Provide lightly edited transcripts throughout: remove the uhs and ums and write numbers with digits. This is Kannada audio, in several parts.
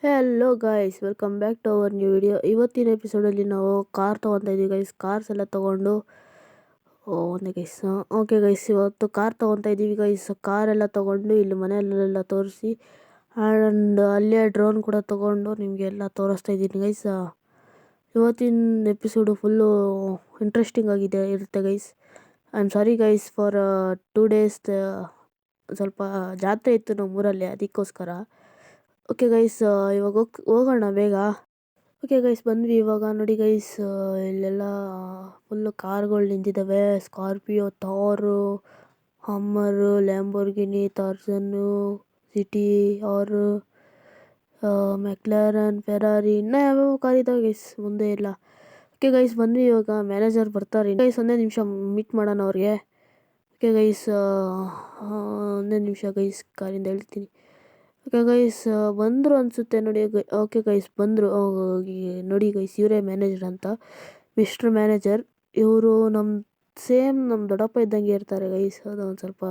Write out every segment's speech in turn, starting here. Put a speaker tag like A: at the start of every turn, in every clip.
A: Hello guys, welcome back to our new video. ಇವತ್ತಿನ ಎಪಿಸೋಡಲ್ಲಿ ನಾವು ಕಾರ್ ತೊಗೊತಾ ಇದ್ದೀವಿ ಗೈಸ್. ಕಾರ್ಸ್ ಎಲ್ಲ ತೊಗೊಂಡು ಒಂದೇ ಗೈಸ್. ಓಕೆ ಗೈಸ್, ಇವತ್ತು ಕಾರ್ ತೊಗೊತಾ ಇದ್ದೀವಿ ಗೈಸ್. ಕಾರೆಲ್ಲ ತೊಗೊಂಡು ಇಲ್ಲಿ ಮನೆಯಲ್ಲೆಲ್ಲ ತೋರಿಸಿ ಆ್ಯಂಡ್ ಅಲ್ಲೇ ಡ್ರೋನ್ ಕೂಡ ತೊಗೊಂಡು ನಿಮಗೆಲ್ಲ ತೋರಿಸ್ತಾ ಇದ್ದೀನಿ ಗೈಸ್. ಇವತ್ತಿನ ಎಪಿಸೋಡು ಫುಲ್ಲು ಇಂಟ್ರೆಸ್ಟಿಂಗ್ ಇರುತ್ತೆ guys. I am sorry guys for 2 days ಸ್ವಲ್ಪ ಜಾತ್ರೆ ಇತ್ತು ನಮ್ಮೂರಲ್ಲಿ, ಅದಕ್ಕೋಸ್ಕರ. ಓಕೆ ಗೈಸ್, ಇವಾಗ ಹೋಗೋಣ ಬೇಗ. ಓಕೆ ಗೈಸ್, ಬಂದ್ವಿ ಇವಾಗ. ನೋಡಿ ಗೈಸ್, ಇಲ್ಲೆಲ್ಲ ಫುಲ್ಲು ಕಾರ್ಗಳು ನಿಂತಿದ್ದಾವೆ. ಸ್ಕಾರ್ಪಿಯೋ, ಥಾರು, ಹಮ್ಮರು, ಲ್ಯಾಂಬೋರ್ಗಿನಿ, ಟಾರ್ಜನ್ನು, ಸಿಟಿ ಆರು, ಮೆಕ್ಲಾರನ್, ಫೆರಾರಿ, ಇನ್ನೂ ಯಾವ್ಯಾವ ಕಾರ್ ಇದ್ದಾವೆ ಗೈಸ್ ಮುಂದೆ ಎಲ್ಲ. ಓಕೆ ಗೈಸ್, ಬಂದ್ವಿ ಇವಾಗ. ಮ್ಯಾನೇಜರ್ ಬರ್ತಾರೆ ಗೈಸ್. ಒಂದೇ ನಿಮಿಷ ಮೀಟ್ ಮಾಡೋಣ ಅವ್ರಿಗೆ. ಓಕೆ ಗೈಸ್, ಒಂದೇ ನಿಮಿಷ ಗೈಸ್, ಕಾರಿಂದ ಹೇಳ್ತೀನಿ. ಓಕೆ ಗೈಸ್, ಬಂದರು ಅನಿಸುತ್ತೆ ನೋಡಿ. ಓಕೆ ಗೈಸ್, ಬಂದರು. ನೋಡಿ ಗೈಸ್, ಇವರೇ ಮ್ಯಾನೇಜರ್ ಅಂತ, ಮಿಸ್ಟರ್ ಮ್ಯಾನೇಜರ್. ಇವರು ನಮ್ಮ ದೊಡ್ಡಪ್ಪ ಇದ್ದಂಗೆ ಇರ್ತಾರೆ ಗೈಸ್. ಅದು ಒಂದು ಸ್ವಲ್ಪ.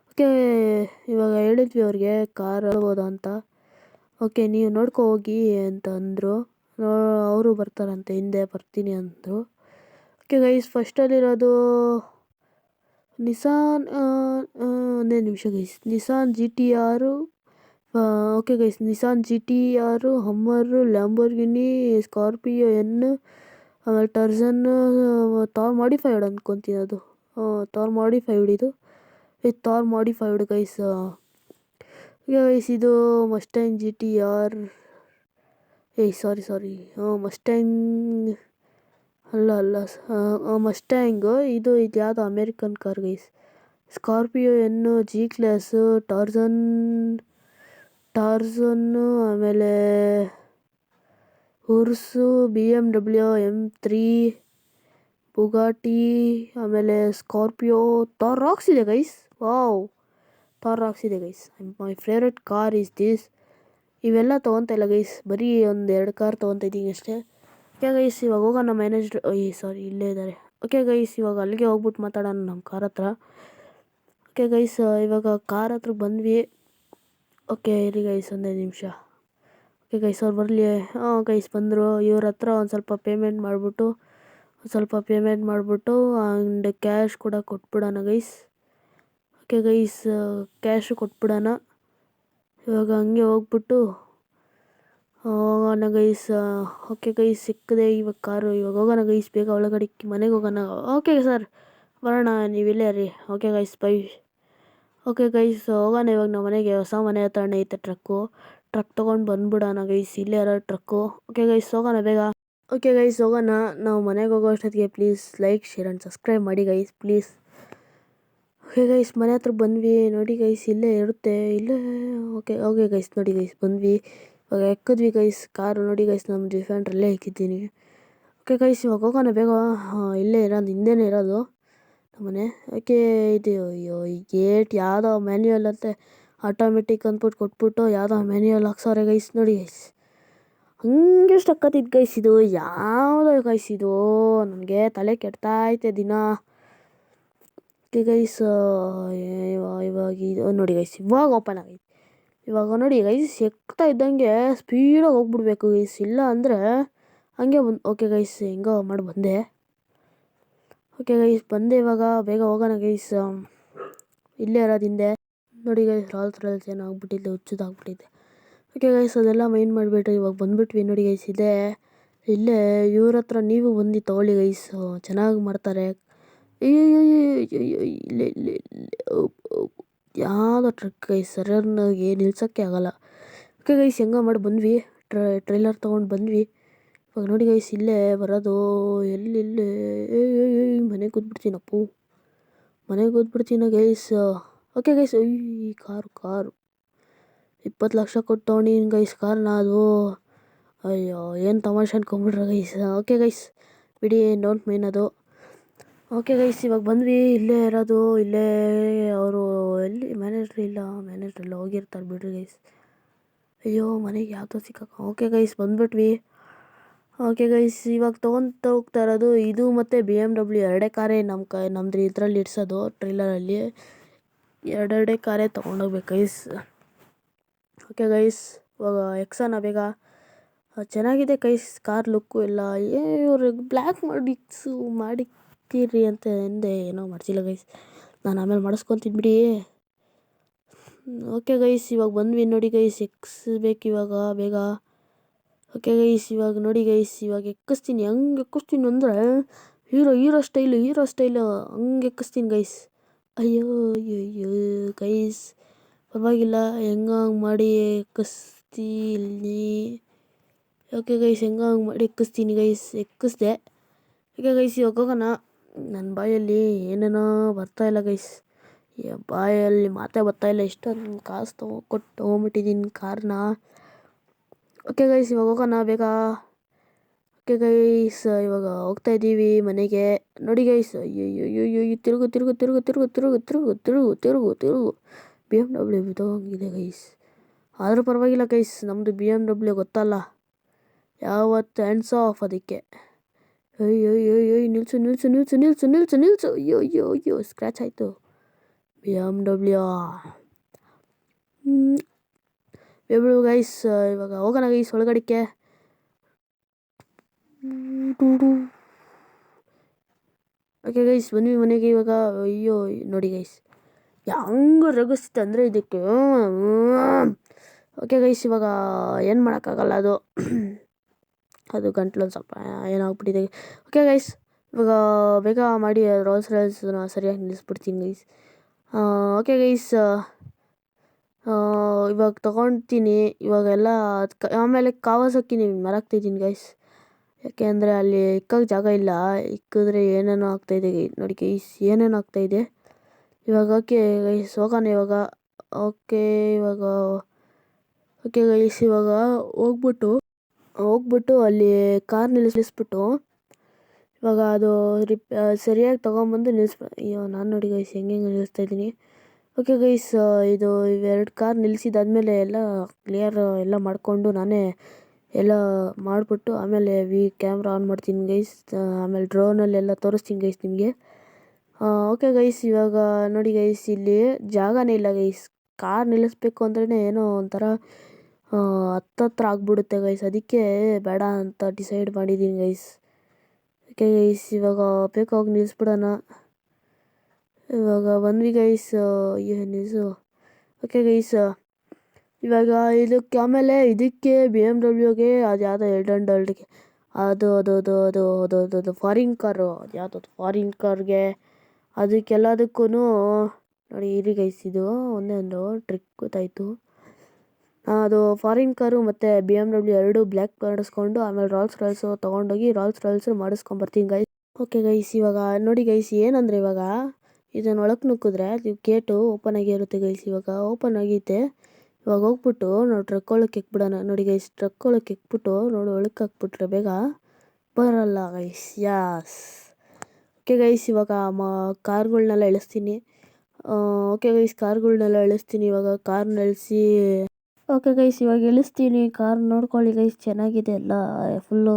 A: ಓಕೆ, ಇವಾಗ ಹೇಳಿದ್ವಿ ಅವ್ರಿಗೆ ಕಾರ್ ಹೋಗೋದಾ ಅಂತ. ಓಕೆ, ನೀವು ನೋಡ್ಕೊ ಹೋಗಿ ಅಂತ ಅಂದರು. ಅವರು ಬರ್ತಾರಂತೆ, ಹಿಂದೆ ಬರ್ತೀನಿ ಅಂದರು. ಓಕೆ ಗೈಸ್, ಫಸ್ಟಲ್ಲಿರೋದು ನಿಸಾನ್, ಒಂದೇ ನಿಮಿಷ ಗೈಸ್, ನಿಸಾನ್ ಜಿ ಟಿ ಆರು. Okay guys, Nissan G T ಆರು, ಹಮ್ಮರು, ಲ್ಯಾಂಬೋರ್ಗಿನಿ, ಸ್ಕಾರ್ಪಿಯೋ ಎನ್, ಆಮೇಲೆ ಟರ್ಜನ್, ಥಾರ್ ಮಾಡಿಫೈಡ್ ಅಂದ್ಕೊತೀನಿ ಅದು. ಥಾರ್ ಮಾಡಿಫೈಡ್ ಇದು ಥಾರ್ ಮಾಡಿಫೈಡ್ ಗೈಸ್. ಗೈಸ್, ಇದು ಮಸ್ಟ್ಯಾಂಗ್ ಜಿ ಟಿ ಆರ್. ಸಾರಿ, ಮಸ್ಟ್ಯಾಂಗ್ ಅಲ್ಲ, ಮಸ್ಟ್ಯಾಂಗ್ ಇದು ಯಾವುದೋ ಅಮೇರಿಕನ್ ಕಾರ್ ಗೈಸ್. ಸ್ಕಾರ್ಪಿಯೋ ಎನ್ನು, ಜಿ ಕ್ಲಾಸು, ಟಾರ್ಝನ್ನು, ಆಮೇಲೆ ಉರ್ಸು, BMW M3, ಬುಗಾಟಿ, ಆಮೇಲೆ ಸ್ಕಾರ್ಪಿಯೋ, ಥಾರ್ ರಾಕ್ಸ್ ಇದೆ ಗೈಸ್. ವಾವ್, ಥಾರ್ ರಾಕ್ಸ್ ಇದೆ guys. My favourite car is this. ಇವೆಲ್ಲ ತೊಗೊತಾ ಇಲ್ಲ ಗೈಸ್, ಬರೀ 1-2 ಕಾರ್ ತೊಗೊತಾ ಇದ್ದೀನಿ ಅಷ್ಟೇ. ಓಕೆ ಗೈಸ್, ಇವಾಗ ಹೋಗೋಣ. ಮ್ಯಾನೇಜರ್ ಸಾರಿ, ಇಲ್ಲೇ ಇದ್ದಾರೆ. ಓಕೆ ಗೈಸ್, ಇವಾಗ ಅಲ್ಲಿಗೆ ಹೋಗ್ಬಿಟ್ಟು ಮಾತಾಡೋಣ ನಮ್ಮ ಕಾರ್ ಹತ್ರ. ಓಕೆ ಗೈಸ್, ಇವಾಗ ಕಾರ್ ಹತ್ರ ಬಂದ್ವಿ. ಓಕೆ ಇರಿ ಗೈಸ್, ಒಂದೇ ನಿಮಿಷ. ಓಕೆ ಗೈಸ್, ಅವ್ರು ಬರಲಿ. ಗೈಸ್ ಬಂದರು. ಇವ್ರ ಹತ್ರ ಒಂದು ಸ್ವಲ್ಪ ಪೇಮೆಂಟ್ ಮಾಡಿಬಿಟ್ಟು ಆ್ಯಂಡ್ ಕ್ಯಾಶ್ ಕೂಡ ಕೊಟ್ಬಿಡೋಣ ಗೈಸ್. ಓಕೆ ಗೈಸ್, ಕ್ಯಾಶು ಕೊಟ್ಬಿಡೋಣ. ಇವಾಗ ಹಂಗೆ ಹೋಗ್ಬಿಟ್ಟು ಹೋಗೋಣ ಗೈಸ್. ಓಕೆ ಗೈಸ್, ಸಿಕ್ಕಿದೆ ಇವಾಗ ಕಾರು. ಇವಾಗ ಹೋಗೋಣ ಗೈಸ್, ಬೇಗ ಒಳಗಡೆ ಮನೆಗೆ ಹೋಗೋಣ. ಓಕೆ ಸರ್, ಬರೋಣ, ನೀವಿಲ್ಲೇ ರೀ. Okay guys, by. Okay guys, ಹೋಗೋಣ ಇವಾಗ ನಾವು ಮನೆಗೆ. ಹೊಸ ಮನೆ ಹತ್ರನೇ ಐತೆ ಟ್ರಕ್ ತೊಗೊಂಡು ಬಂದ್ಬಿಡೋಣ ಗೈಸ್. ಇಲ್ಲೇ ಇರೋ ಟ್ರಕ್ಕು. ಓಕೆ ಗೈಸ್, ಹೋಗೋಣ ಬೇಗ. ಓಕೆ ಗೈಸ್, ಹೋಗೋಣ. ನಾವು ಮನೆಗೆ ಹೋಗೋ ಅಷ್ಟೊತ್ತಿಗೆ please like, share and subscribe ಮಾಡಿ ಗೈಸ್, ಪ್ಲೀಸ್. ಓಕೆ ಗೈಸ್, ಮನೆ ಹತ್ರ ಬಂದ್ವಿ. ನೋಡಿ ಗೈಸ್, ಇಲ್ಲೇ ಇರುತ್ತೆ, ಇಲ್ಲೇ. ಓಕೆ ಗೈಸ್, ನೋಡಿ ಗೈಸ್, ಬಂದ್ವಿ. ಇವಾಗ ಎಕ್ಕಿದ್ವಿ ಗೈಸ್ ಕಾರು. ನೋಡಿ ಗೈಸ್, ನಮ್ಮ ಡಿಫೆಂಡ್ರಲ್ಲೇ ಇಕ್ಕಿದ್ದೀನಿ. ಓಕೆ ಗೈಸ್, ಇವಾಗ ಹೋಗೋಣ ಬೇಗ. ಇಲ್ಲೇ ಇರೋದು, ಹಿಂದೆನೇ ಇರೋದು ನಮ್ಮನೆ. ಓಕೆ, ಇದು ಈ ಗೇಟ್ ಯಾವುದೋ ಮ್ಯಾನ್ಯುಯಲ್ ಅಂತೆ, ಆಟೋಮೆಟಿಕ್ ಅಂದ್ಬಿಟ್ಟು ಕೊಟ್ಬಿಟ್ಟು ಯಾವುದೋ ಮ್ಯಾನ್ಯುಯಲ್ ಹಾಕ್ಸವ್ರೆ ಗೈಸ್. ನೋಡಿ ಗೈಸ್, ಹಂಗೆ ಸ್ಟಕ್ಕತ್ತಿದ್ದು ಗೈಸ್. ಇದು ಯಾವುದೋ ಗೈಸ್, ಇದು ನನಗೆ ತಲೆ ಕೆಡ್ತಾಯ್ತೆ ದಿನ. ಓಕೆ ಗೈಸ್, ಇವಾಗ ಇದು ನೋಡಿ ಗೈಸ್, ಇವಾಗ ಓಪನ್ ಆಗೈತೆ. ಇವಾಗ ನೋಡಿ ಗೈಸ್, ಎಕ್ತಾ ಇದ್ದಂಗೆ ಸ್ಪೀಡಾಗಿ ಹೋಗ್ಬಿಡ್ಬೇಕು ಗೈಸ್, ಇಲ್ಲ ಅಂದರೆ ಹಂಗೆ ಓಕೆ ಗೈಸ್, ಹೆಂಗೋ ಮಾಡಿ ಬಂದೆ. ಓಕೆ ಗೈಸ್, ಬಂದೆ. ಇವಾಗ ಬೇಗ ಹೋಗೋಣ ಗೈಸ್. ಇಲ್ಲೇ ಇರೋದು ಹಿಂದೆ. ನೋಡಿ ಗೈಸ್, ರಾಲ್ಸ್ ಏನೋ ಆಗ್ಬಿಟ್ಟಿದ್ದೆ, ಹುಚ್ಚದಾಗ್ಬಿಟ್ಟಿದ್ದೆ. ಓಕೆ ಗೈಸ್, ಅದೆಲ್ಲ ಮೈಂಡ್ ಮಾಡಿಬಿಟ್ರೆ ಇವಾಗ ಬಂದುಬಿಟ್ವಿ. ನೋಡಿ ಗೈಸ್, ಇಲ್ಲೇ ಇವ್ರ ಹತ್ರ ನೀವು ಬಂದು ತೊಗೊಳ್ಳಿ ಗೈಸ್, ಚೆನ್ನಾಗಿ ಮಾಡ್ತಾರೆ. ಇಲ್ಲೇ ಯಾವುದೋ ಟ್ರಕ್ ಗೈಸ್, ಸರಿಯಾಗಿ ನಿಲ್ಸೋಕ್ಕೆ ಆಗೋಲ್ಲ. ಓಕೆ ಗೈಸ್, ಹೆಂಗೋ ಮಾಡಿ ಬಂದ್ವಿ. ಟ್ರೈಲರ್ ತೊಗೊಂಡು ಬಂದ್ವಿ. ಇವಾಗ ನೋಡಿ ಗೈಸ್, ಇಲ್ಲೇ ಬರೋದು. ಎಲ್ಲೆಲ್ಲೇ ಮನೆಗೆ ಕೂತ್ಬಿಡ್ತೀನಪ್ಪು, ಮನೆಗೆ ಕೂತ್ಬಿಡ್ತೀನ guys. Okay guys, car 20 lakh ಕೊಟ್ಟು ತೊಗೊಂಡಿನಿ ಗೈಸ್ ಕಾರ್ನ. ಅದು ಅಯ್ಯೋ, ಏನು ತಮಾಷೆ ಅನ್ಕೊಂಬಿಟ್ರೆ ಗೈಸ್. ಓಕೆ ಗೈಸ್, ಬಿಡಿ, ಡೋಂಟ್ ಮೈನ್ ಅದು. ಓಕೆ ಗೈಸ್, ಇವಾಗ ಬಂದ್ವಿ. ಇಲ್ಲೇ ಇರೋದು, ಇಲ್ಲೇ ಅವರು. ಎಲ್ಲಿ ಮ್ಯಾನೇಜ್ರೆಲ್ಲ ಹೋಗಿರ್ತಾರೆ ಬಿಡ್ರಿ ಗೈಸ್. ಅಯ್ಯೋ, ಮನೆಗೆ ಯಾವುದೋ ಸಿಕ್ಕ. ಓಕೆ ಗೈಸ್, ಬಂದ್ಬಿಟ್ವಿ. ಓಕೆ ಗೈಸ್, ಇವಾಗ ತೊಗೊತ ಹೋಗ್ತಾ ಇರೋದು ಇದು ಮತ್ತು BMW ಎರಡೇ ಕಾರೇ ನಮ್ಮದು ಇದರಲ್ಲಿ ಇಡ್ಸೋದು, ಟ್ರೈಲರಲ್ಲಿ ಎರಡೇ ಕಾರೇ ತೊಗೊಂಡೋಗ್ಬೇಕು ಗೈಸ್. ಓಕೆ ಗೈಸ್, ಇವಾಗ ಎಕ್ಸನ ಬೇಗ ಚೆನ್ನಾಗಿದೆ ಗೈಸ್ ಕಾರ್ ಲುಕ್ಕು ಎಲ್ಲ. ಇವ್ರು ಬ್ಲ್ಯಾಕ್ ಮಾಡಿಕ್ಕಿರಿ ಅಂತ ಎಂದೆ, ಏನೋ ಮಾಡಿಸಿಲ್ಲ ಗೈಸ್, ನಾನು ಆಮೇಲೆ ಮಾಡಿಸ್ಕೊತೀನಿ ಬಿಡಿ. ಓಕೆ ಗೈಸ್ ಇವಾಗ ಬಂದ್ವಿ ನೋಡಿ ಗೈಸ್, ಬೇಕು ಇವಾಗ ಬೇಗ. ಓಕೆ ಗೈಸ್ ಇವಾಗ ನೋಡಿ ಗೈಸ್, ಇವಾಗ ಎಕ್ಕಿಸ್ತೀನಿ. ಹಂಗೆ ಎಕ್ಕಿಸ್ತೀನಿ ಅಂದರೆ ಹೀರೋ ಸ್ಟೈಲು ಹಂಗೆ ಎಕ್ಕಿಸ್ತೀನಿ ಗೈಸ್. ಅಯ್ಯೋ ಅಯ್ಯೋ ಗೈಸ್ ಪರವಾಗಿಲ್ಲ, ಹೆಂಗೆ ಮಾಡಿ ಎಕ್ಕಿಸ್ತೀನಿ. ಓಕೆ ಗೈಸ್ ಹೆಂಗೆ ಮಾಡಿ ಎಕ್ಕಿಸ್ತೀನಿ ಗೈಸ್, ಎಕ್ಕಿಸ್ದೆ. ಓಕೆ ಗೈಸ್ ಇವಾಗ ಹೋಗೋಣ. ನನ್ನ ಬಾಯಲ್ಲಿ ಏನೇನೋ ಬರ್ತಾಯಿಲ್ಲ ಗೈಸ್, ಬಾಯಲ್ಲಿ ಮಾತೇ ಬರ್ತಾಯಿಲ್ಲ, ಇಷ್ಟೊಂದು ಕಾಸು ಕೊಟ್ಟು ತೊಗೊಂಬಿಟ್ಟಿದ್ದೀನಿ ಕಾರ್ನ. ಓಕೆ ಗೈಸ್ ಇವಾಗ ಹೋಗೋಣ ಬೇಗ. ಓಕೆ ಗೈಸ್ ಇವಾಗ ಹೋಗ್ತಾ ಇದ್ದೀವಿ ಮನೆಗೆ. ನೋಡಿ ಗೈಸ್, ಅಯ್ಯೋ ತಿರುಗು BMW ಬಿದ್ದೋಗಿದೆ ಗೈಸ್. ಆದರೂ ಪರವಾಗಿಲ್ಲ ಗೈಸ್, ನಮ್ಮದು BMW ಗೊತ್ತಲ್ಲ, ಯಾವತ್ತು ಹ್ಯಾಂಡ್ಸ್ ಆಫ್ ಅದಕ್ಕೆ. ಅಯ್ಯೋ ನಿಲ್ಸು. ಅಯ್ಯೋ ಸ್ಕ್ರ್ಯಾಚ್ ಆಯಿತು BMW. ಗೈಸ್ ಇವಾಗ ಹೋಗೋಣ ಗೈಸ್ ಒಳಗಡಿಕೆ. ಓಕೆ ಗೈಸ್ ಬಂದ್ವಿ ಮನೆಗೆ ಇವಾಗ. ಅಯ್ಯೋ ನೋಡಿ ಗೈಸ್ ಹೆಂಗೆ ರಗಿಸ್ತೆ ಅಂದರೆ ಇದಕ್ಕೆ. ಓಕೆ ಗೈಸ್ ಇವಾಗ ಏನು ಮಾಡೋಕ್ಕಾಗಲ್ಲ, ಅದು ಗಂಟ್ಲೊಂದು ಸ್ವಲ್ಪ ಏನಾಗ್ಬಿಟ್ಟಿದೆ. ಓಕೆ ಗೈಸ್ ಇವಾಗ ಬೇಗ ಮಾಡಿ ರೋಲ್ಸ್ ರಾಯ್ಸ್ನ ಸರಿಯಾಗಿ ನಿಲ್ಲಿಸ್ಬಿಡ್ತೀನಿ ಗೈಸ್. ಓಕೆ ಗೈಸ್ ಇವಾಗ ತೊಗೊಳ್ತೀನಿ ಇವಾಗೆಲ್ಲ. ಆಮೇಲೆ ಕಾವಾಸಕ್ಕಿನಿ ಮರಾಗ್ತಿದ್ದೀನಿ ಗೈಸ್, ಯಾಕೆ ಅಂದರೆ ಅಲ್ಲಿ ಇಕ್ಕೋಕ್ಕೆ ಜಾಗ ಇಲ್ಲ. ಇಕ್ಕಿದ್ರೆ ಏನೇನೋ ಆಗ್ತಾಯಿದೆ ನೋಡಿ ಗೈಸ್, ಏನೇನೋ ಆಗ್ತಾಯಿದೆ ಇವಾಗ. ಓಕೆ ಗೈಸ್ ಹೋಗೋಣ ಇವಾಗ. ಓಕೆ ಗೈಸ್ ಇವಾಗ ಹೋಗ್ಬಿಟ್ಟು ಅಲ್ಲಿ ಕಾರ್ ನಿಲ್ಲಿಸ್ಬಿಟ್ಟು ಇವಾಗ ಅದು ಸರಿಯಾಗಿ ತೊಗೊಂಬಂದು ಅಯ್ಯೋ ನಾನು ನೋಡಿ ಗೈಸ್ ಹೆಂಗೆ ನಿಲ್ಲಿಸ್ತಾ ಇದ್ದೀನಿ. ಓಕೆ ಗೈಸ್ ಇದು ಇವೆರಡು ಕಾರ್ ನಿಲ್ಲಿಸಿದಾದ್ಮೇಲೆ ಎಲ್ಲ ಕ್ಲಿಯರ್ ಎಲ್ಲ ಮಾಡಿಕೊಂಡು ನಾನೇ ಎಲ್ಲ ಮಾಡಿಬಿಟ್ಟು ಆಮೇಲೆ ಕ್ಯಾಮ್ರಾ ಆನ್ ಮಾಡ್ತೀನಿ ಗೈಸ್. ಆಮೇಲೆ ಡ್ರೋನಲ್ಲೆಲ್ಲ ತೋರಿಸ್ತೀನಿ ಗೈಸ್ ನಿಮಗೆ. ಓಕೆ ಗೈಸ್ ಇವಾಗ ನೋಡಿ ಗೈಸ್, ಇಲ್ಲಿ ಜಾಗನೇ ಇಲ್ಲ ಗೈಸ್. ಕಾರ್ ನಿಲ್ಲಿಸ್ಬೇಕು ಅಂದ್ರೇ ಏನೋ ಒಂಥರ ಹತ್ತತ್ರ ಆಗ್ಬಿಡುತ್ತೆ ಗೈಸ್, ಅದಕ್ಕೆ ಬೇಡ ಅಂತ ಡಿಸೈಡ್ ಮಾಡಿದ್ದೀನಿ ಗೈಸ್. ಓಕೆ ಗೈಸ್ ಇವಾಗ ಬೇಕಾಗಿ ನಿಲ್ಲಿಸ್ಬಿಡೋಣ. ಇವಾಗ ಬಂದ್ವಿ ಗೈಸ್, ನಿಲ್ಲಿಸು. ಓಕೆ ಗೈಸ್ ಇವಾಗ ಇದಕ್ಕೆ ಆಮೇಲೆ ಇದಕ್ಕೆ BMWಗೆ ಅದು ಯಾವುದೋ 800ಗೆ ಅದು ಫಾರಿನ್ ಕಾರು, ಅದು ಯಾವುದದು ಫಾರಿನ್ ಕಾರ್ಗೆ ಅದಕ್ಕೆಲ್ಲದಕ್ಕೂ ನೋಡಿ ಇರಿ ಗೈಸ್, ಇದು ಒಂದೇ ಒಂದು ಟ್ರಿಕ್ ಗೊತ್ತಾಯಿತು. ಅದು ಫಾರಿನ್ ಕಾರು ಮತ್ತು BMW ಎರಡು ಬ್ಲ್ಯಾಕ್ ಮಾಡಿಸ್ಕೊಂಡು ಆಮೇಲೆ ರೋಲ್ಸ್ ರಾಯ್ಸು ತೊಗೊಂಡೋಗಿ rolls Royce ಮಾಡಿಸ್ಕೊಂಬರ್ತೀನಿ guys. Okay guys ಇವಾಗ ನೋಡಿ ಗೈಸ್, ಏನಂದರೆ ಇವಾಗ ಇದನ್ನು ಒಳಗೆ ನುಗ್ಗಿದ್ರೆ ಗೇಟು ಓಪನ್ ಆಗಿರುತ್ತೆ ಗೈಸ್. ಇವಾಗ ಓಪನ್ ಆಗೈತೆ. ಇವಾಗ ಹೋಗ್ಬಿಟ್ಟು ನಾವು ಟ್ರಕ್ ಒಳಕ್ಕೆ ಇಕ್ಬಿಡೋಣ. ನೋಡಿ ಗೈಸ್ ಟ್ರಕ್ ಒಳಕ್ಕೆ ಇಕ್ಬಿಟ್ಟು ನೋಡಿ ಒಳಕ್ಕೆ ಹಾಕ್ಬಿಟ್ರೆ ಬೇಗ ಬರಲ್ಲ ಗೈಸ್. ಯಾಸ್ ಓಕೆ ಗೈಸ್ ಇವಾಗ ಕಾರ್ಗಳ್ನೆಲ್ಲ ಇಳಿಸ್ತೀನಿ. ಓಕೆ ಗೈಸ್ ಕಾರ್ಗಳ್ನೆಲ್ಲ ಇಳಿಸ್ತೀನಿ ಇವಾಗ. ಕಾರ್ನ ಇಳಿಸಿ ಓಕೆ ಗೈಸ್ ಇವಾಗ ಇಳಿಸ್ತೀನಿ. ಕಾರ್ ನೋಡ್ಕೊಳ್ಳಿ ಗೈಸ್, ಚೆನ್ನಾಗಿದೆ ಎಲ್ಲ, ಫುಲ್ಲು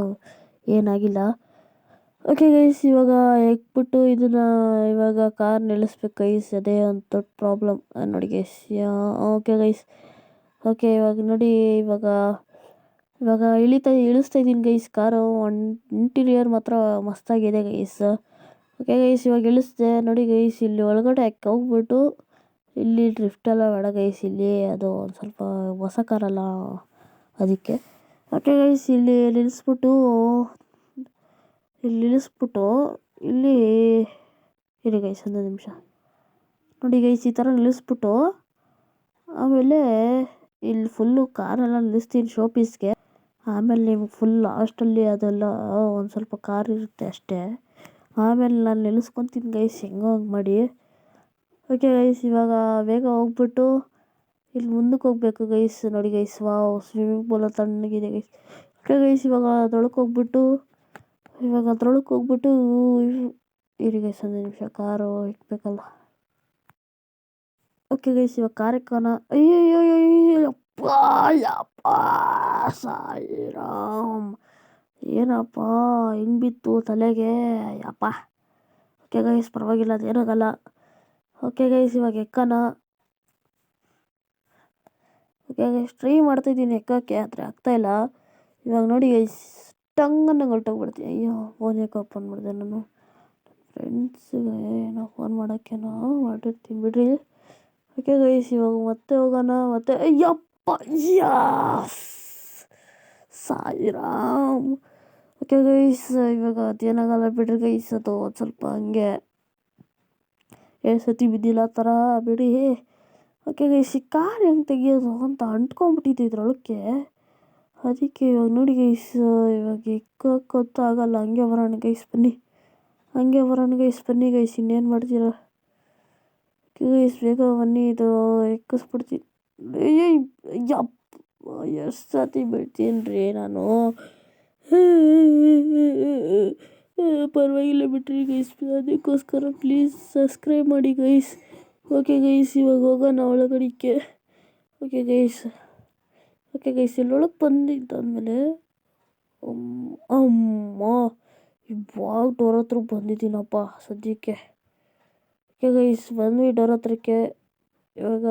A: ಏನಾಗಿಲ್ಲ. ಓಕೆ ಗೈಸ್ ಇವಾಗ ಎಕ್ಬಿಟ್ಟು ಇದನ್ನು ಇವಾಗ ಕಾರ್ ನಿಲ್ಲಿಸ್ಬೇಕು ಗೈಸ್, ಅದೇ ಒಂದು ದೊಡ್ಡ ಪ್ರಾಬ್ಲಮ್ ನೋಡಿ ಗೈಸ್. ಓಕೆ ಗೈಸ್ ಓಕೆ ಇವಾಗ ನೋಡಿ ಇವಾಗ ಇಳಿಸ್ತಾ ಇದ್ದೀನಿ ಗೈಸ್. ಕಾರು ಇಂಟೀರಿಯರ್ ಮಾತ್ರ ಮಸ್ತಾಗಿದೆ ಗೈಸ್. ಓಕೆ ಗೈಸ್ ಇವಾಗ ಇಳಿಸ್ದೆ ನೋಡಿ ಗೈಸ್. ಇಲ್ಲಿ ಒಳಗಡೆ ಹೋಗ್ಬಿಟ್ಟು ಇಲ್ಲಿ ಡ್ರಿಫ್ಟೆಲ್ಲ ಬೇಡ ಗೈಸ್, ಇಲ್ಲಿ ಅದು ಒಂದು ಸ್ವಲ್ಪ ಹೊಸ ಕಾರಲ್ಲ ಅದಕ್ಕೆ. ಓಕೆ ಗೈಸ್ ಇಲ್ಲಿ ನಿಲ್ಲಿಸ್ಬಿಟ್ಟು ಇಲ್ಲಿ ಇರಿ ಗೈಸ್ ಒಂದು ನಿಮಿಷ. ನೋಡಿ ಗೈಸ್ ಈ ಥರ ನಿಲ್ಲಿಸ್ಬಿಟ್ಟು ಆಮೇಲೆ ಇಲ್ಲಿ ಫುಲ್ಲು ಕಾರೆಲ್ಲ ನಿಲ್ಲಿಸ್ತೀನಿ ಶೋ ಪೀಸ್ಗೆ. ಆಮೇಲೆ ನಿಮ್ಗೆ ಫುಲ್ ಲಾಸ್ಟಲ್ಲಿ ಅದೆಲ್ಲ ಒಂದು ಸ್ವಲ್ಪ ಕಾರ್ ಇರುತ್ತೆ ಅಷ್ಟೇ. ಆಮೇಲೆ ನಾನು ನಿಲ್ಲಿಸ್ಕೊತೀನಿ ಗೈಸ್ ಹೆಂಗೋ ಹಂಗೆ ಮಾಡಿ. ಓಕೆ ಗೈಸ್ ಇವಾಗ ಬೇಗ ಹೋಗ್ಬಿಟ್ಟು ಇಲ್ಲಿ ಮುಂದಕ್ಕೆ ಹೋಗ್ಬೇಕು ಗೈಸ್. ನೋಡಿ ಗೈಸ್ ವಾವ್ ಸ್ವಿಮ್ಮಿಂಗ್ ಪೂಲ್ ತಣ್ಣಗಿದೆ ಗೈಸ್. ಓಕೆ ಗೈಸ್ ಇವಾಗ ಅದ್ರೊಳಗೆ ಹೋಗ್ಬಿಟ್ಟು ಇರಿ ಗೈಸ್ ಒಂದು ನಿಮಿಷ, ಕಾರು ಇಕ್ಬೇಕಲ್ಲ. ಓಕೆ ಗೈಸ್ ಇವಾಗ ಕಾರ್ ಇಕ್ಕೋಣ. ಅಯ್ಯಪ್ಪ ಸಾಯಿರಾಮ್, ಏನಪ್ಪ ಹಿಂಗೆ ಬಿತ್ತು ತಲೆಗೆ ಯಪ್ಪ. ಓಕೆ ಗೈಸ್ ಪರವಾಗಿಲ್ಲ, ಅದೇನಾಗಲ್ಲ. ಓಕೆ ಗೈಸ್ ಇವಾಗ ಎಕ್ಕೋಣ. ಓಕೆ ಗೈಸ್ ಟ್ರೈ ಮಾಡ್ತಾಯಿದ್ದೀನಿ ಎಕ್ಕಕ್ಕೆ, ಆದರೆ ಆಗ್ತಾಯಿಲ್ಲ. ಇವಾಗ ನೋಡಿ ಗೈಸ್ ಟಂಗನ್ನು ಹೊರಟೋಗ್ಬಿಡ್ತೀನಿ. ಅಯ್ಯೋ ಫೋನ್ ಯಾಕೆ ಓಪನ್ ಮಾಡಿದೆ ನಾನು. ಫ್ರೆಂಡ್ಸ್ಗೆ ಏನೋ ಫೋನ್ ಮಾಡೋಕ್ಕೇನೋ ಮಾಡಿರ್ತೀನಿ ಬಿಡ್ರಿ. ಓಕೆ ಗೈಸ್ ಇವಾಗ ಮತ್ತೆ ಹೋಗೋಣ. ಮತ್ತೆ ಅಯ್ಯಪ್ಪ ಯಾಸ್ ಸಾಯಿರಾಮ್. ಓಕೆ ಗೈಸ್ ಇವಾಗ ಅದೇನಾಗಲ್ಲ ಬಿಡ್ರಿ ಗೈಸ್, ಅದು ಒಂದು ಸ್ವಲ್ಪ ಹಂಗೆ ಸತಿ ಬಿದ್ದಿಲ್ಲ ಆ ಥರ ಬಿಡಿ. ಓಕೆ ಗೈಸ್ ಈ ಕಾರ್ ಹೆಂಗೆ ತೆಗಿಯೋದು ಅಂತ ಅಂಟ್ಕೊಂಡ್ಬಿಟ್ಟಿದ್ದೆ ಇದ್ರೊಳಕ್ಕೆ. ಅದಕ್ಕೆ ಇವಾಗ ನೋಡಿ ಗೈಸ್ ಇವಾಗ ಇಕ್ಕೋಕ್ಕಾಗಲ್ಲ. ಹಂಗೆ ಬರೋಣ ಗೈಸ್ ಬನ್ನಿ, ಹಂಗೆ ಬರೋಣ ಗೈಸ್ ಬನ್ನಿ ಗೈಸ್, ಇನ್ನೇನು ಮಾಡ್ತೀರಾ ಗೈಸ್ ಬೇಗ ಬನ್ನಿ. ಇದು ಎಕ್ಕಿಸ್ಬಿಡ್ತೀನಿ. ಯಪ್ಪ ಎಷ್ಟು ಸತಿ ಬಿಡ್ತೀನಿ ರೀ ನಾನು. ಪರವಾಗಿಲ್ಲ ಬಿಟ್ರಿ ಗೈಸ್, ಅದಕ್ಕೋಸ್ಕರ ಪ್ಲೀಸ್ ಸಬ್ಸ್ಕ್ರೈಬ್ ಮಾಡಿ ಗೈಸ್. ಓಕೆ ಗೈಸ್ ಇವಾಗ ಹೋಗೋಣ ಒಳಗಡಿಕೆ. ಓಕೆ ಗೈಸ್ ಇಲ್ಲೊಳಗೆ ಬಂದಿದ್ದಾದಮೇಲೆ ಅಮ್ಮ ಇವಾಗ ಡೋರ್ ಹತ್ರ ಬಂದಿದ್ದೀನಪ್ಪ ಸದ್ಯಕ್ಕೆ. ಓಕೆ ಗೈಸ್ ಬಂದ್ವಿ ಡೋರ್ ಹತ್ರಕ್ಕೆ. ಇವಾಗ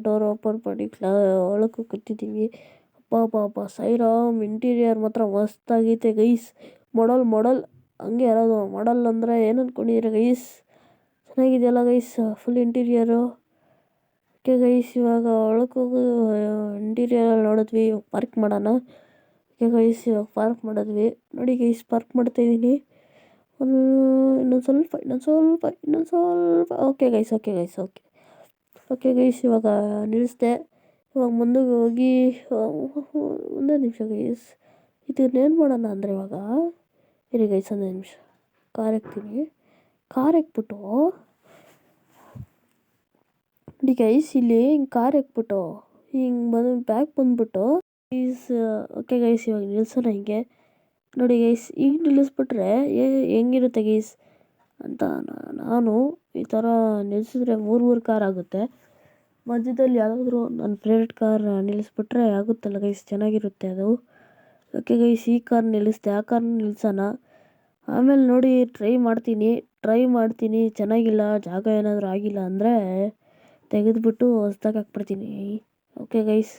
A: ಡೋರ್ ಓಪನ್ ಮಾಡಿ ಒಳಗೆ ಕೂತಿದ್ದೀವಿ. ಅಪ್ಪ ಸೈರಾಮ್ ಇಂಟೀರಿಯರ್ ಮಾತ್ರ ಮಸ್ತಾಗೈತೆ ಗೈಸ್. ಮಾಡಲ್ ಹಂಗೆ ಯಾರಾದು ಮಾಡಲ್ ಅಂದರೆ ಏನು ಅಂದ್ಕೊಂಡಿದ್ದೀರಾ ಗೈಸ್? ಚೆನ್ನಾಗಿದೆಯಲ್ಲ guys full interior. Okay guys ಇವಾಗ ಒಳಗೆ ಹೋಗಿ ಇಂಟೀರಿಯರ್ ನೋಡಿದ್ವಿ. ಪಾರ್ಕ್ ಮಾಡೋಣ. ಓಕೆ ಗೈಸ್ ಇವಾಗ ಪಾರ್ಕ್ ಮಾಡಿದ್ವಿ. ನೋಡಿ ಗೈಸ್ ಪಾರ್ಕ್ ಮಾಡ್ತಾಯಿದ್ದೀನಿ. ಇನ್ನೊಂದು ಸ್ವಲ್ಪ. ಓಕೆ ಗೈಸ್ ಓಕೆ ಗೈಸ್ ಇವಾಗ ನಿಲ್ಲಿಸ್ದೆ. ಇವಾಗ ಮುಂದೆ ಹೋಗಿ ಒಂದೇ ನಿಮಿಷ ಗೈಸ್, ಇದನ್ನೇನು ಮಾಡೋಣ ಅಂದರೆ ಇವಾಗ ಇರಿ ಗೈಸ್ ಒಂದೇ ನಿಮಿಷ ಕಾರ್ ಹಾಕ್ತೀನಿ. ಕಾರ್ ಹಾಕ್ಬಿಟ್ಟು ನೋಡಿ ಗೈಸ್ ಇಲ್ಲಿ ಹಿಂಗೆ ಕಾರ್ ಹಾಕ್ಬಿಟ್ಟು ಹಿಂಗೆ ಬ್ಯಾಗ್ ಬಂದ್ಬಿಟ್ಟು ಗೈಸ್. ಓಕೆ ಗೈಸ್ ಇವಾಗ ನಿಲ್ಸೋಣ ಹಿಂಗೆ. ನೋಡಿ ಗೈಸ್ ಈಗ ನಿಲ್ಲಿಸ್ಬಿಟ್ರೆ ಹೆಂಗಿರುತ್ತೆ ಗೈಸ್ ಅಂತ ನಾನು ಈ ಥರ ನಿಲ್ಲಿಸಿದ್ರೆ 3 ಕಾರ್ ಆಗುತ್ತೆ. ಮಧ್ಯದಲ್ಲಿ ಯಾವುದಾದ್ರೂ ನನ್ನ ಫೇವ್ರೆಟ್ ಕಾರ್ ನಿಲ್ಲಿಸ್ಬಿಟ್ರೆ ಆಗುತ್ತಲ್ಲ ಗೈಸ್, ಚೆನ್ನಾಗಿರುತ್ತೆ ಅದು. ಓಕೆ ಗೈಸ್ ಈ ಕಾರ್ ನಿಲ್ಲಿಸ್ದೆ, ಆ ಕಾರ್ನ ನಿಲ್ಸೋಣ. ಆಮೇಲೆ ನೋಡಿ ಟ್ರೈ ಮಾಡ್ತೀನಿ ಚೆನ್ನಾಗಿಲ್ಲ, ಜಾಗ ಏನಾದರೂ ಆಗಿಲ್ಲ ಅಂದರೆ ತೆಗೆದುಬಿಟ್ಟು ಹೊಸ್ದಾಗಿ ಹಾಕ್ಬಿಡ್ತೀನಿ. ಓಕೆ ಗೈಸ್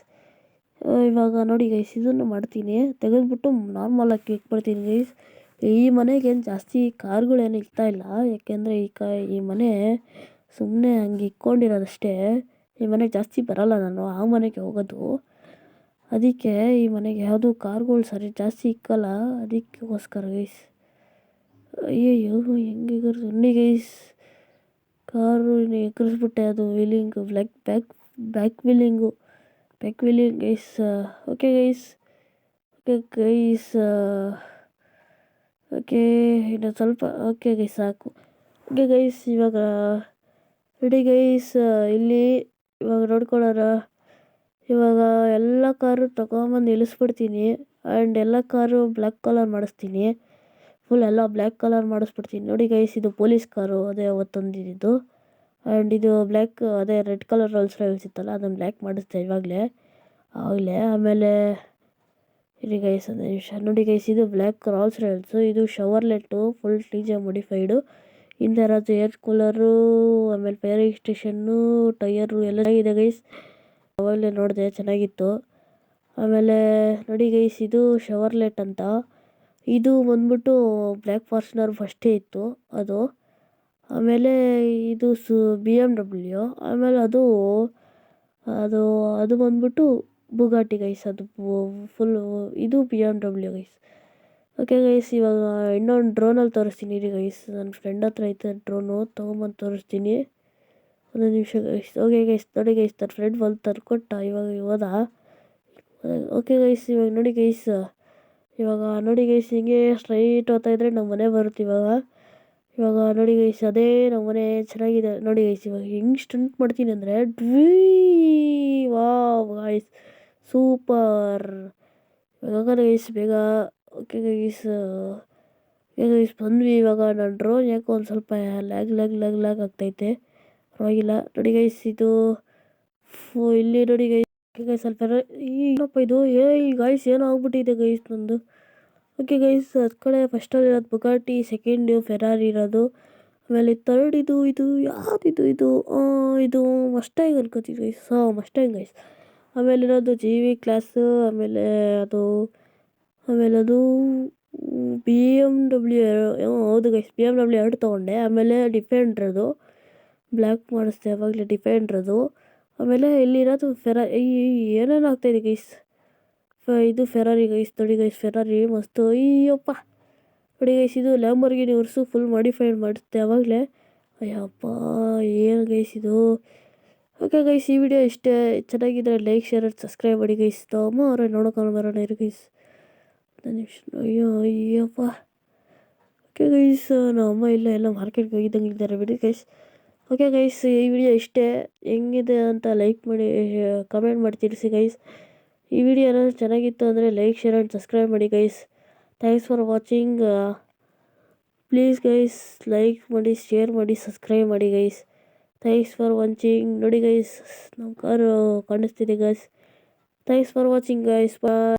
A: ಇವಾಗ ನೋಡಿ ಗೈಸ್ ಇದನ್ನು ಮಾಡ್ತೀನಿ, ತೆಗೆದುಬಿಟ್ಟು ನಾರ್ಮಲ್ ಆಗಿ ಇಟ್ಬಿಡ್ತೀನಿ ಗೈಸ್. ಈ ಮನೆಗೇನು ಜಾಸ್ತಿ ಕಾರ್ಗಳೇನು ಇರ್ತಾಯಿಲ್ಲ, ಯಾಕೆಂದರೆ ಈ ಮನೆ ಸುಮ್ಮನೆ ಹಂಗೆ ಇಟ್ಕೊಂಡಿರೋದಷ್ಟೇ. ಈ ಮನೆಗೆ ಜಾಸ್ತಿ ಬರೋಲ್ಲ ನಾನು, ಆ ಮನೆಗೆ ಹೋಗೋದು. ಅದಕ್ಕೆ ಈ ಮನೆಗೆ ಯಾವುದೂ ಕಾರ್ಗಳು ಜಾಸ್ತಿ ಇಕ್ಕಲ್ಲ, ಅದಕ್ಕೋಸ್ಕರ ಗೈಸ್. ಅಯ್ಯಯ್ಯೋ ಹೆಂಗೆ ನೋಡಿ ಗೈಸ್ ಕಾರು ಎಕ್ಕರಿಸ್ಬಿಟ್ಟೆ. ಅದು wheeling back wheeling guys. Okay guys okay ಇನ್ನೊಂದು ಸ್ವಲ್ಪ. ಓಕೆ ಗೈಸ್ ಸಾಕು. ಓಕೆ ಗೈಸ್ ಇವಾಗ ರೆಡಿ ಗೈಸ್. ಇಲ್ಲಿ ಇವಾಗ ನೋಡ್ಕೊಳ್ಳೋಣ. ಇವಾಗ ಎಲ್ಲ ಕಾರು ತಗೊಂಬಂದು ನಿಲ್ಲಿಸ್ಬಿಡ್ತೀನಿ. ಆ್ಯಂಡ್ ಎಲ್ಲ ಕಾರು ಬ್ಲ್ಯಾಕ್ ಕಲರ್ ಮಾಡಿಸ್ತೀನಿ. ಫುಲ್ ಎಲ್ಲ ಬ್ಲ್ಯಾಕ್ ಕಲರ್ ಮಾಡಿಸ್ಬಿಡ್ತೀನಿ. ನೋಡಿ ಗೈಸ್ ಇದು ಪೊಲೀಸ್ ಕಾರು, ಅದೇ ಅವತ್ತೊಂದಿದ್ದು. ಆ್ಯಂಡ್ ಇದು ಬ್ಲ್ಯಾಕ್, ಅದೇ ರೆಡ್ ಕಲರ್ ರೋಲ್ಸ್ ರಾಯ್ಸ್ ಇತ್ತಲ್ಲ, ಅದನ್ನು ಬ್ಲ್ಯಾಕ್ ಮಾಡಿಸ್ದೆ ಆಗಲೇ. ಆಮೇಲೆ ಇರಿ ಗೈಸ್ ಒಂದು ನಿಮಿಷ. ನೋಡಿ ಗೈಸ್ ಇದು ಬ್ಲ್ಯಾಕ್ ರೋಲ್ಸ್ ರಾಯ್ಸು, ಇದು ಶವರ್ಲೆಟ್ಟು ಫುಲ್ TJ ಮಾಡಿಫೈಡು. ಹಿಂದೆ ಇರೋದು ಏರ್ ಕೂಲರು, ಆಮೇಲೆ ಫೈರ್ ಸ್ಟೇಷನ್ನು, ಟೈಯರು ಎಲ್ಲ ಇದೆ ಗೈಸ್. ಅವಾಗಲೇ ನೋಡಿದೆ ಚೆನ್ನಾಗಿತ್ತು. ಆಮೇಲೆ ನೋಡಿ ಗೈಸ್ ಇದು ಶವರ್ಲೆಟ್ ಅಂತ. ಇದು ಬಂದ್ಬಿಟ್ಟು ಬ್ಲ್ಯಾಕ್ ಫಾರ್ಚುನರ್ ಫಸ್ಟೇ ಇತ್ತು ಅದು. ಆಮೇಲೆ ಇದು BMW. ಆಮೇಲೆ ಅದು ಬಂದ್ಬಿಟ್ಟು ಬುಗಾಟಿ ಗೈಸ್. ಅದು ಫುಲ್ಲು ಇದು BMW ಗೈಸ್. ಓಕೆ ಗೈಸ್ ಇವಾಗ ಇನ್ನೊಂದು ಡ್ರೋನಲ್ಲಿ ತೋರಿಸ್ತೀನಿ ಇರಿ ಗೈಸ್. ನನ್ನ ಫ್ರೆಂಡ್ ಹತ್ರ ಐತೆ ಡ್ರೋನು, ತೊಗೊಂಬಂದು ತೋರಿಸ್ತೀನಿ. ಒಂದು ನಿಮಿಷ ಗೈಸ್. ಓಕೆ ಗೈಸ್ ನೋಡಿ ಗೈಸ್ ನನ್ನ ಫ್ರೆಂಡ್ ಬಂದು ತರ್ಕೊಟ್ಟ, ಇವಾಗ ಹೋದ. ಓಕೆ ಗೈಸ್ ಇವಾಗ ನೋಡಿ ಗೈಸ್ ಹಿಂಗೆ ಸ್ಟ್ರೈಟ್ ಹೋಗ್ತಾಯಿದ್ರೆ ನಮ್ಮ ಮನೆ ಬರುತ್ತೆ ಇವಾಗ ನೋಡಿ ಗೈಸ್ ಅದೇ ನಮ್ಮ ಮನೆ. ಚೆನ್ನಾಗಿದೆ ನೋಡಿ ಗೈಸ್. ಇವಾಗ ಹೆಂಗೆ ಸ್ಟಂಟ್ ಮಾಡ್ತೀನಿ ಅಂದರೆ ವಾವ್ ಗೈಸ್ ಸೂಪರ್. ಇವಾಗ ಗೈಸ್ ಬೇಗ. ಓಕೆ ಗೈಸ್ ಬಂದ್ವಿ. ಇವಾಗ ನನ್ನ ಡ್ರೋನ್ ಯಾಕೋ ಒಂದು ಸ್ವಲ್ಪ ಲ್ಯಾಗ್ ಆಗ್ತೈತೆ, ಪರವಾಗಿಲ್ಲ. ನೋಡಿ ಗೈಸ್ ಇದು ಇಲ್ಲಿ ನೋಡಿ ಗೈಸ್. ಸ್ವಲ್ಪ ಏನಪ್ಪ ಇದು ಗೈಸ್ ಏನೋ ಆಗ್ಬಿಟ್ಟಿದೆ ಗೈಸ್ ನಂದು. ಓಕೆ ಗೈಸ್ ಅದು ಕಡೆ ಫಸ್ಟಲ್ಲಿ ಇರೋದು ಬುಗಾಟಿ, ಸೆಕೆಂಡು ಫೆರಾರಿ ಇರೋದು, ಆಮೇಲೆ ಥರ್ಡ್ ಇದು ಯಾವ್ದಿದು ಇದು ಮಸ್ಟ್ಯಾಂಗ್ ಅನ್ಕೋತೀವಿ ಗೈಸ್. Mustang guys. ಆಮೇಲಿರೋದು ಜಿ ವಿ ಕ್ಲಾಸು, ಆಮೇಲೆ ಅದು ಬಿ ಎಮ್ ಡಬ್ಲ್ಯೂ, ಹೌದು ಗೈಸ್, ಬಿ ಎಮ್ ಡಬ್ಲ್ಯೂ 2 ತೊಗೊಂಡೆ. ಆಮೇಲೆ ಡಿಫೆಂಡ್ರದು ಬ್ಲ್ಯಾಕ್ ಮಾಡಿಸ್ದೆ ಆವಾಗಲೇ, ಡಿಫೆಂಡ್ರದು. ಆಮೇಲೆ ಇಲ್ಲಿರೋದು ಏನೇನು ಆಗ್ತಾಯಿದೆ ಗೈಸ್. ಇದು ಫೆರಾರಿ ಗೈಸ್, ನೋಡಿ ಗೈಸ್, ಫೆರಾರಿ ಮಸ್ತು. ಅಯ್ಯಪ್ಪ ನೋಡಿ ಗೈಸ್, ಇದು ಲ್ಯಾಂಬೋರ್ಗಿನಿ ಉರ್ಸು ಫುಲ್ ಮಾಡಿಫೈಡ್ ಮಾಡಿಸ್ದೆ ಆವಾಗಲೇ. ಅಯ್ಯಪ್ಪ ಏನು ಗೈಸ್ ಇದು. ಓಕೆ ಗೈಸ್, ಈ ವಿಡಿಯೋ ಇಷ್ಟೇ. ಚೆನ್ನಾಗಿದ್ದರೆ ಲೈಕ್, ಶೇರ್ ಆ್ಯಂಡ್ ಸಬ್ಸ್ಕ್ರೈಬ್ ಮಾಡಿ ಗೈಸ್. ಅಮ್ಮ ಅವರೇ ನೋಡೋಕೊಂಡು ಬರೋಣ ಇರು ಗೈಸ್. ನಿಮಿಷ. ಅಯ್ಯಪ್ಪ. ಓಕೆ ಗೈಸ್, ನಮ್ಮ ಅಮ್ಮ ಎಲ್ಲ ಮಾರ್ಕೆಟ್ಗೆ ಹೋಗಿದ್ದಂಗೆ ಇದ್ದಾರೆ ಬಿಡಿ ಗೈಸ್. ಓಕೆ ಗೈಸ್, ಈ ವಿಡಿಯೋ ಇಷ್ಟೇ. ಹೆಂಗಿದೆ ಅಂತ ಲೈಕ್ ಮಾಡಿ, ಕಮೆಂಟ್ ಮಾಡಿ ತಿಳಿಸಿ ಗೈಸ್. ಈ ವಿಡಿಯೋ ಏನಾದರೂ ಚೆನ್ನಾಗಿತ್ತು ಅಂದರೆ ಲೈಕ್, ಶೇರ್ ಆ್ಯಂಡ್ ಸಬ್ಸ್ಕ್ರೈಬ್ ಮಾಡಿ guys. Thanks for watching. Please guys, like ಮಾಡಿ, ಶೇರ್ ಮಾಡಿ, ಸಬ್ಸ್ಕ್ರೈಬ್ ಮಾಡಿ ಗೈಸ್. Thanks for watching. ನೋಡಿ ಗೈಸ್, ನಮ್ಮ ಕಾರು ಕಾಣಿಸ್ತಿದೆ guys. Thanks for watching guys. Bye.